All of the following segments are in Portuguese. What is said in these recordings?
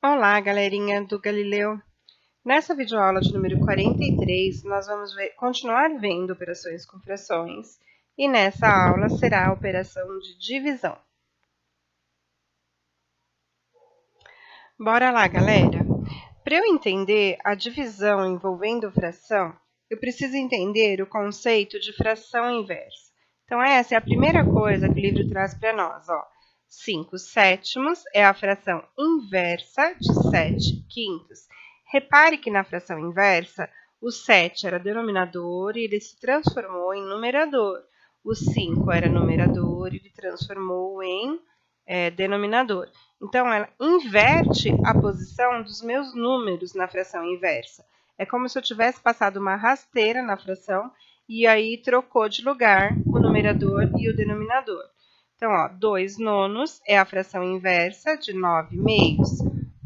Olá, galerinha do Galileu! Nessa videoaula de número 43, nós vamos continuar vendo operações com frações e nessa aula será a operação de divisão. Bora lá, galera! Para eu entender a divisão envolvendo fração, eu preciso entender o conceito de fração inversa. Então, essa é a primeira coisa que o livro traz para nós, ó. 5 sétimos é a fração inversa de 7 quintos. Repare que na fração inversa, o 7 era denominador e ele se transformou em numerador. O 5 era numerador e ele transformou em denominador. Então, ela inverte a posição dos meus números na fração inversa. É como se eu tivesse passado uma rasteira na fração e aí trocou de lugar o numerador e o denominador. Então, ó, 2 nonos é a fração inversa de 9 meios.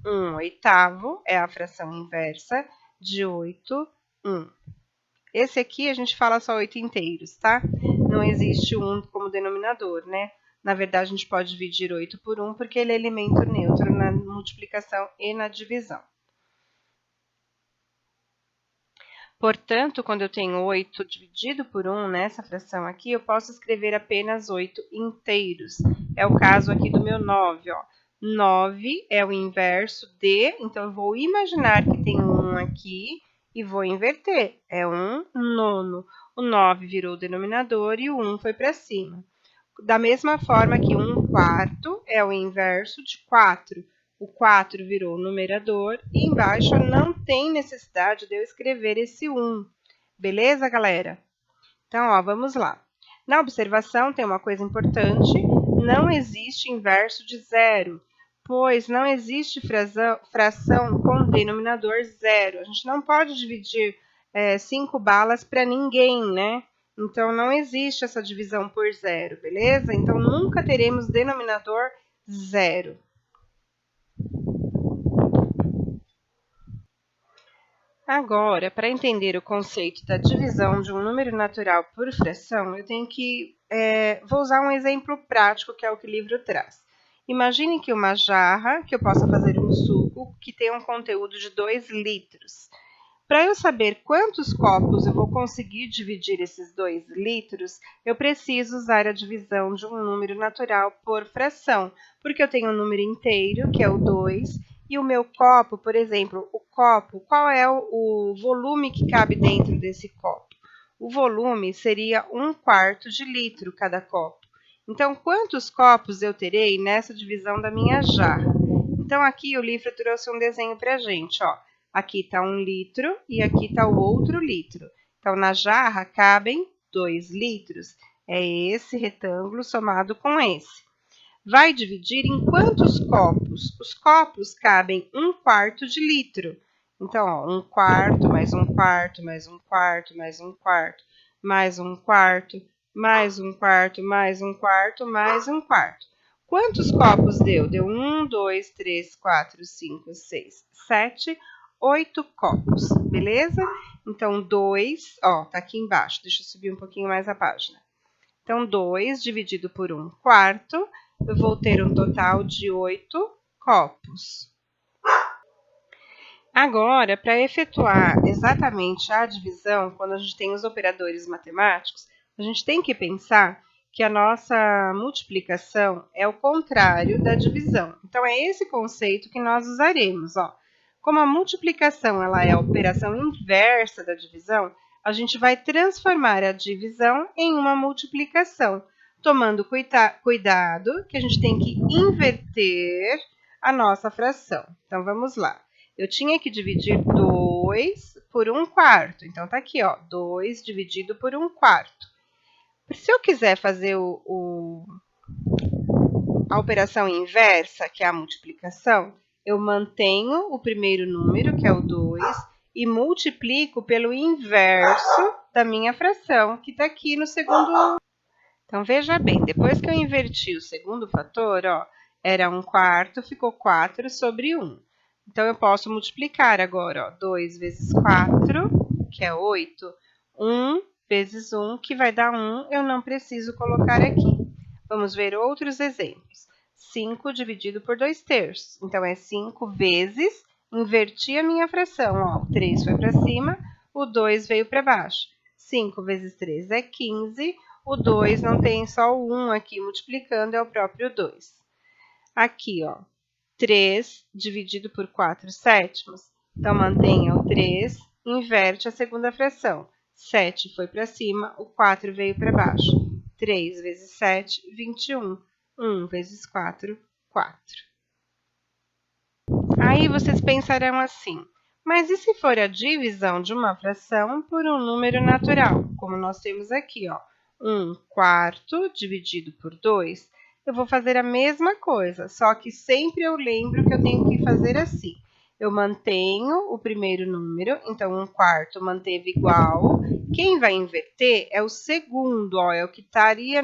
1 oitavo é a fração inversa de 8 Esse aqui a gente fala só 8 inteiros, tá? Não existe 1 como denominador, né? Na verdade, a gente pode dividir 8 por 1 porque ele é elemento neutro na multiplicação e na divisão. Portanto, quando eu tenho 8 dividido por 1 nessa fração aqui, eu posso escrever apenas 8 inteiros. É o caso aqui do meu 9, ó. 9 é o inverso de, então eu vou imaginar que tem um 1 aqui e vou inverter. É 1 nono. O 9 virou o denominador e o 1 foi para cima. Da mesma forma que 1 quarto é o inverso de 4. O 4 virou o numerador e embaixo não tem necessidade de eu escrever esse 1. Beleza, galera? Então, ó, vamos lá. Na observação tem uma coisa importante, não existe inverso de zero, pois não existe fração com denominador zero. A gente não pode dividir 5 balas para ninguém, né? Então, não existe essa divisão por zero, beleza? Então, nunca teremos denominador zero. Agora, para entender o conceito da divisão de um número natural por fração, eu tenho que vou usar um exemplo prático, que é o que o livro traz. Imagine que uma jarra, que eu possa fazer um suco, que tem um conteúdo de 2 litros. Para eu saber quantos copos eu vou conseguir dividir esses 2 litros, eu preciso usar a divisão de um número natural por fração, porque eu tenho um número inteiro, que é o 2, e o meu copo, por exemplo, o copo, qual é o volume que cabe dentro desse copo? O volume seria 1/4 de litro cada copo. Então, quantos copos eu terei nessa divisão da minha jarra? Então, aqui o livro trouxe um desenho para a gente, ó. Aqui está 1 litro e aqui está o outro litro. Então, na jarra cabem 2 litros. É esse retângulo somado com esse. Vai dividir em quantos copos? Os copos cabem 1/4 de litro. Então, ó, 1/4, mais 1/4, mais 1/4, mais 1/4, mais 1/4, mais 1/4, mais 1/4, mais 1/4. Quantos copos deu? Deu 1, 2, 3, 4, 5, 6, 7, 8 copos, beleza? Então, 2, ó, tá aqui embaixo. Deixa eu subir um pouquinho mais a página. Então, 2 dividido por 1/4, eu vou ter um total de 8 copos. Agora, para efetuar exatamente a divisão, quando a gente tem os operadores matemáticos, a gente tem que pensar que a nossa multiplicação é o contrário da divisão. Então, é esse conceito que nós usaremos, ó. Como a multiplicação ela é a operação inversa da divisão, a gente vai transformar a divisão em uma multiplicação, tomando cuidado que a gente tem que inverter a nossa fração. Então, vamos lá. Eu tinha que dividir 2 por 1/4. Então, tá aqui, ó, 2 dividido por 1/4. Se eu quiser fazer a operação inversa, que é a multiplicação, eu mantenho o primeiro número, que é o 2, e multiplico pelo inverso da minha fração, que está aqui no segundo. Então, veja bem, depois que eu inverti o segundo fator, ó, era 1/4, ficou 4 sobre 1. Então, eu posso multiplicar agora, ó, 2 vezes 4, que é 8, 1 vezes 1, que vai dar 1, eu não preciso colocar aqui. Vamos ver outros exemplos. 5 dividido por 2/3. Então, é 5 vezes, inverti a minha fração. Ó, o 3 foi para cima, o 2 veio para baixo. 5 vezes 3 é 15. O 2 não tem só o 1 aqui multiplicando, é o próprio 2. Aqui, ó, 3 dividido por 4/7. Então, mantenha o 3, inverte a segunda fração. 7 foi para cima, o 4 veio para baixo. 3 vezes 7, 21. 1 vezes 4, 4. Aí vocês pensarão assim, mas e se for a divisão de uma fração por um número natural? Como nós temos aqui, ó, 1/4 dividido por 2. Eu vou fazer a mesma coisa, só que sempre eu lembro que eu tenho que fazer assim. Eu mantenho o primeiro número, então 1/4 manteve igual. Quem vai inverter é o segundo, ó, é o que estaria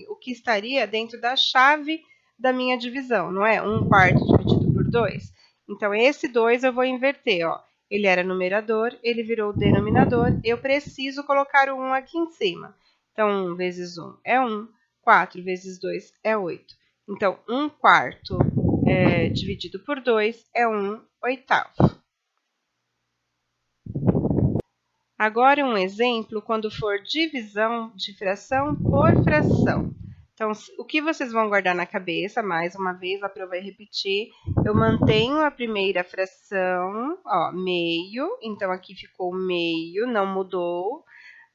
o que estaria dentro da chave da minha divisão, não é? 1/4 dividido por 2. Então, esse 2 eu vou inverter, ó. Ele era numerador, ele virou denominador, eu preciso colocar o 1 aqui em cima. Então, 1 vezes 1 é 1, 4 vezes 2 é 8. Então, 1/4 dividido por 2 é 1/8. Agora, um exemplo quando for divisão de fração por fração. Então, o que vocês vão guardar na cabeça, mais uma vez, a prova vai repetir, eu mantenho a primeira fração, ó, meio, então aqui ficou meio, não mudou.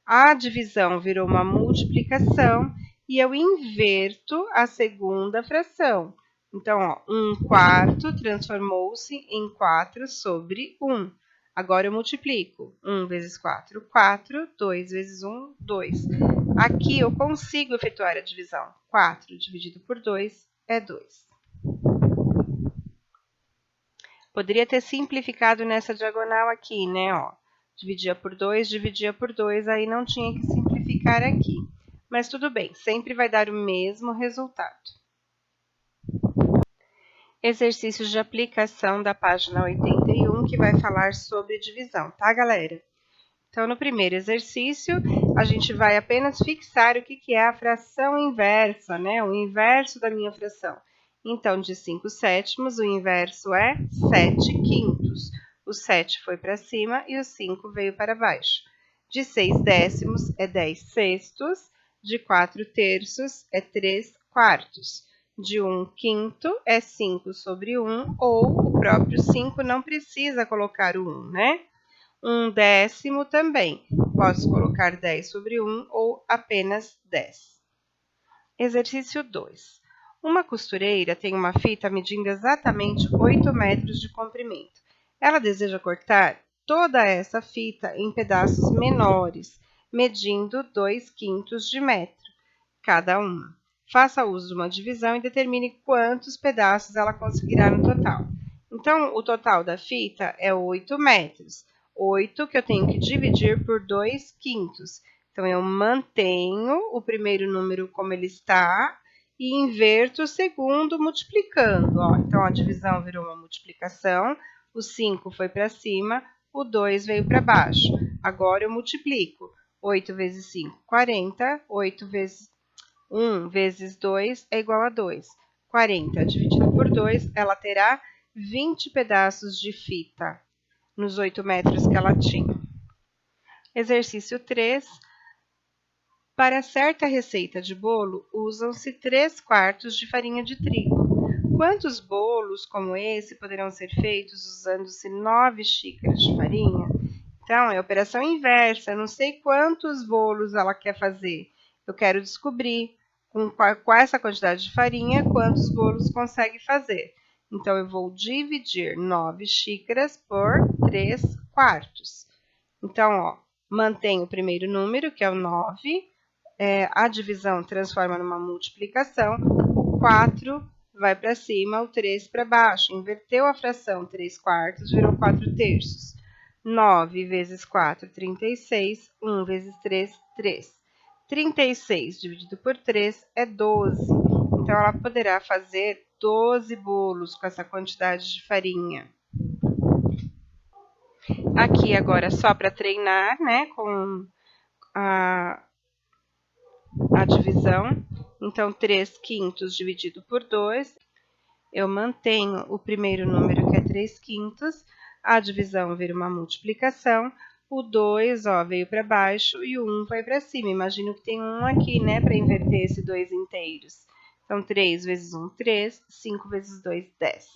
A divisão virou uma multiplicação e eu inverto a segunda fração. Então, ó, 1/4 transformou-se em 4 sobre 1. Agora eu multiplico. 1 vezes 4, 4. 2 vezes 1, 2. Aqui eu consigo efetuar a divisão. 4 dividido por 2 é 2. Poderia ter simplificado nessa diagonal aqui, né? Ó, dividia por 2, aí não tinha que simplificar aqui. Mas tudo bem, sempre vai dar o mesmo resultado. Exercícios de aplicação da página 81, que vai falar sobre divisão, tá, galera? Então, no primeiro exercício, a gente vai apenas fixar o que é a fração inversa, né? O inverso da minha fração. Então, de 5/7, o inverso é 7/5. O 7 foi para cima e o 5 veio para baixo. De 6/10 é 10/6. De 4/3 é 3/4. De 1/5 é 5 sobre 1, ou o próprio 5 não precisa colocar o 1, né? 1/10 também. Posso colocar 10 sobre 1 ou apenas 10. Exercício 2. Uma costureira tem uma fita medindo exatamente 8 metros de comprimento. Ela deseja cortar toda essa fita em pedaços menores, medindo 2/5 de metro cada uma. Faça uso de uma divisão e determine quantos pedaços ela conseguirá no total. Então, o total da fita é 8 metros. 8 que eu tenho que dividir por 2/5. Então, eu mantenho o primeiro número como ele está e inverto o segundo multiplicando. Ó. Então, a divisão virou uma multiplicação, o 5 foi para cima, o 2 veio para baixo. Agora, eu multiplico. 8 vezes 5, 40. 1 vezes 2 é igual a 2. 40 dividido por 2, ela terá 20 pedaços de fita nos 8 metros que ela tinha. Exercício 3. Para certa receita de bolo, usam-se 3/4 de farinha de trigo. Quantos bolos como esse poderão ser feitos usando-se 9 xícaras de farinha? Então, é operação inversa. Eu não sei quantos bolos ela quer fazer. Eu quero descobrir com essa quantidade de farinha quantos bolos consegue fazer. Então, eu vou dividir 9 xícaras por 3/4. Então, ó, mantenho o primeiro número, que é o 9. A divisão transforma numa multiplicação. O 4 vai para cima, o 3 para baixo. Inverteu a fração 3/4, virou 4/3. 9 vezes 4, 36. 1 vezes 3, 3. 36 dividido por 3 é 12. Então, ela poderá fazer 12 bolos com essa quantidade de farinha. Aqui agora só para treinar, né, com a divisão. Então, 3 quintos dividido por 2, eu mantenho o primeiro número, que é 3 quintos, a divisão vira uma multiplicação, o 2, ó, veio para baixo e o 1 vai para cima. Imagino que tem um aqui, né, para inverter esses 2 inteiros. Então, 3 vezes 1, 3, 5 vezes 2, 10.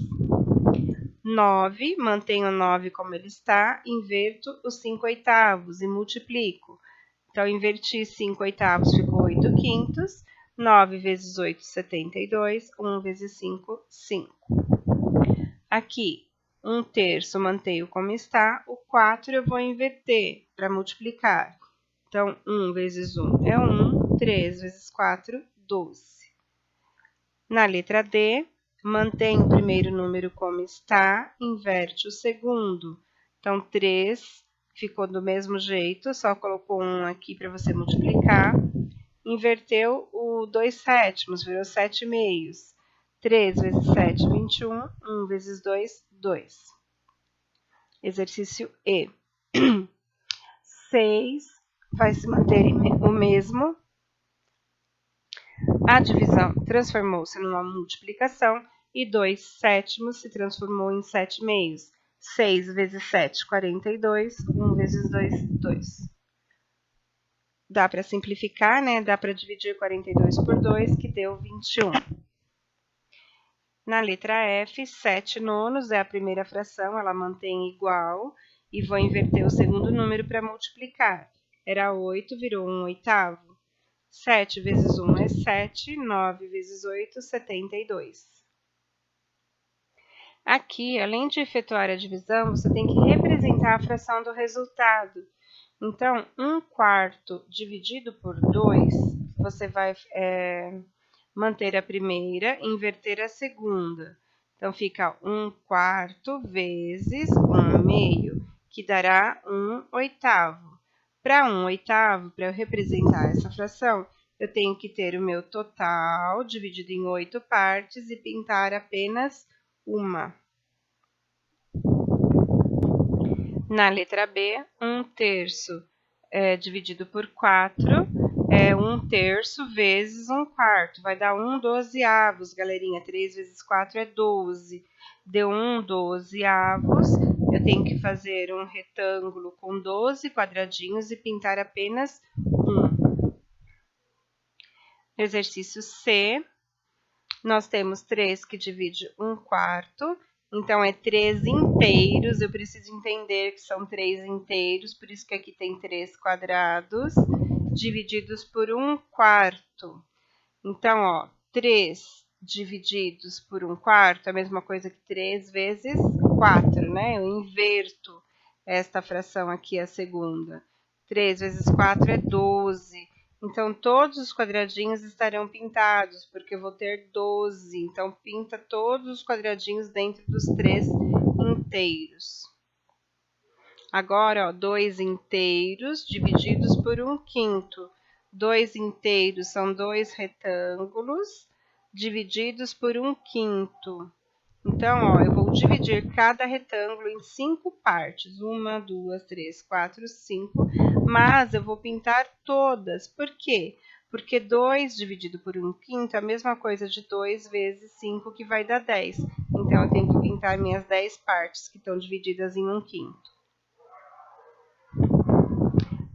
9, mantenho o 9 como ele está, inverto os 5 oitavos e multiplico. Então, inverti 5 oitavos, ficou 8 quintos. 9 vezes 8, 72. 1 vezes 5, 5. Aqui, 1 terço mantenho como está. O 4 eu vou inverter para multiplicar. Então, 1 vezes 1 é 1. 3 vezes 4, 12. Na letra D, mantém o primeiro número como está, inverte o segundo. Então, 3 ficou do mesmo jeito, só colocou 1 aqui para você multiplicar. Inverteu o 2 sétimos, virou 7 meios. 3 vezes 7, 21. 1 vezes 2, 2. Exercício E. 6 vai se manter o mesmo. A divisão transformou-se numa multiplicação e 2 sétimos se transformou em 7 meios. 6 vezes 7, 42. 1 vezes 2, 2. Dá para simplificar, né? Dá para dividir 42 por 2, que deu 21. Na letra F, 7 nonos é a primeira fração, ela mantém igual. E vou inverter o segundo número para multiplicar. Era 8, virou 1 oitavo. 7 vezes 1 é 7, 9 vezes 8, 72. Aqui, além de efetuar a divisão, você tem que representar a fração do resultado. Então, 1 quarto dividido por 2, você vai manter a primeira, inverter a segunda. Então, fica 1 quarto vezes 1 meio, que dará 1 oitavo. Para 1 oitavo, para eu representar essa fração, eu tenho que ter o meu total dividido em 8 partes e pintar apenas uma. Na letra B, 1 terço dividido por 4 é 1 terço vezes 1 quarto. Vai dar 1 dozeavos, galerinha. 3 vezes 4 é 12. Deu 1 dozeavos. Eu tenho que fazer um retângulo com 12 quadradinhos e pintar apenas um. No exercício C, nós temos 3 que divide 1 quarto. Então, é 3 inteiros. Eu preciso entender que são 3 inteiros, por isso que aqui tem 3 quadrados, divididos por 1 quarto. Então, ó, 3 divididos por 1 quarto é a mesma coisa que 3 vezes 4, né? Eu inverto esta fração aqui, a segunda. 3 vezes 4 é 12. Então, todos os quadradinhos estarão pintados, porque eu vou ter 12. Então, pinta todos os quadradinhos dentro dos 3 inteiros. Agora, ó, 2 inteiros divididos por 1 quinto. 2 inteiros são 2 retângulos divididos por 1 quinto. Então, ó, eu vou dividir cada retângulo em 5 partes. 1, 2, 3, 4, 5. Mas eu vou pintar todas. Por quê? Porque 2 dividido por 1 quinto é a mesma coisa de 2 vezes 5, que vai dar 10. Então, eu tenho que pintar minhas 10 partes, que estão divididas em 1 quinto.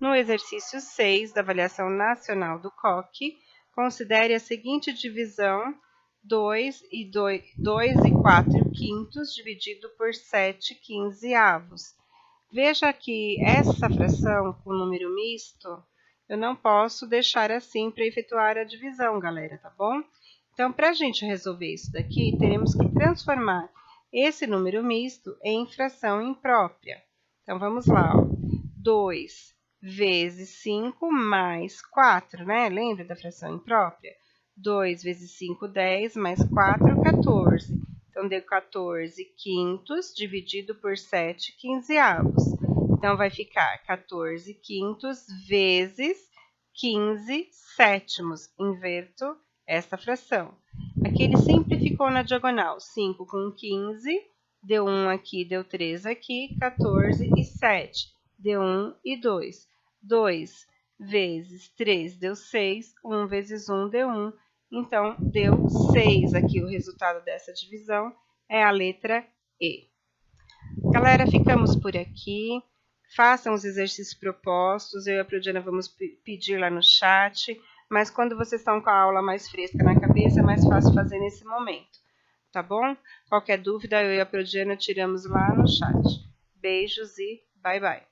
No exercício 6 da avaliação nacional do COC, considere a seguinte divisão: 2 e 4 quintos dividido por 7 quinzeavos. Veja que essa fração com número misto, eu não posso deixar assim para efetuar a divisão, galera, tá bom? Então, para a gente resolver isso daqui, teremos que transformar esse número misto em fração imprópria. Então, vamos lá, ó. 2 vezes 5 mais 4, né? Lembra da fração imprópria? 2 vezes 5, 10, mais 4, 14. Então, deu 14 quintos dividido por 7 quinzeavos. Então, vai ficar 14 quintos vezes 15 sétimos. Inverto essa fração. Aqui ele simplificou na diagonal. 5 com 15, deu 1 aqui, deu 3 aqui, 14 e 7. Deu 1 e 2. 2 vezes 3 deu 6, 1 vezes 1 deu 1. Então, deu 6 aqui. O resultado dessa divisão é a letra E. Galera, ficamos por aqui. Façam os exercícios propostos. Eu e a Prodiana vamos pedir lá no chat. Mas quando vocês estão com a aula mais fresca na cabeça, é mais fácil fazer nesse momento. Tá bom? Qualquer dúvida, eu e a Prodiana tiramos lá no chat. Beijos e bye bye.